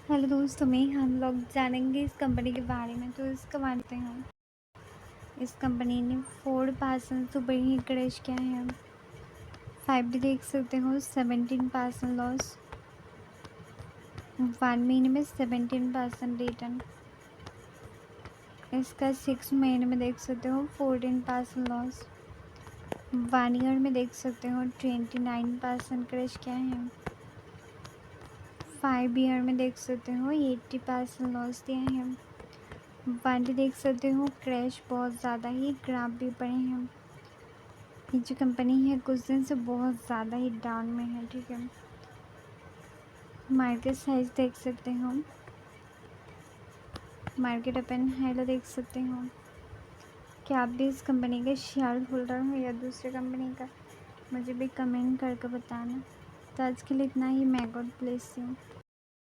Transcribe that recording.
Hello दोस्तों, में हम लोग जानेंगे इस कंपनी के बारे में। तो इसका मानते हैं इस कंपनी ने 4% सुपर ही क्रैश किया है। 5 देख सकते हो 17% लॉस, 1 महीने में 17% रिटर्न। इसका 6 महीने में देख सकते हो 14% लॉस, 1 ईयर में देख सकते हो 29% क्रैश किया है। 5 ईयर में देख सकते हो 80% लॉस दिया है। 1 देख सकते हो क्रैश बहुत ज़्यादा ही, ग्राफ भी पड़े हैं। ये जो कंपनी है कुछ दिन से बहुत ज़्यादा ही डाउन में है, ठीक है। मार्केट साइज देख सकते हो, मार्केट ओपन हेलो देख सकते हो। क्या आप भी इस कंपनी के शेयर होल्डर हो या दूसरे कंपनी का, मुझे भी कमेंट करके बताना। तो आज के लिए इतना ही। मैं गॉड ब्लेस यू।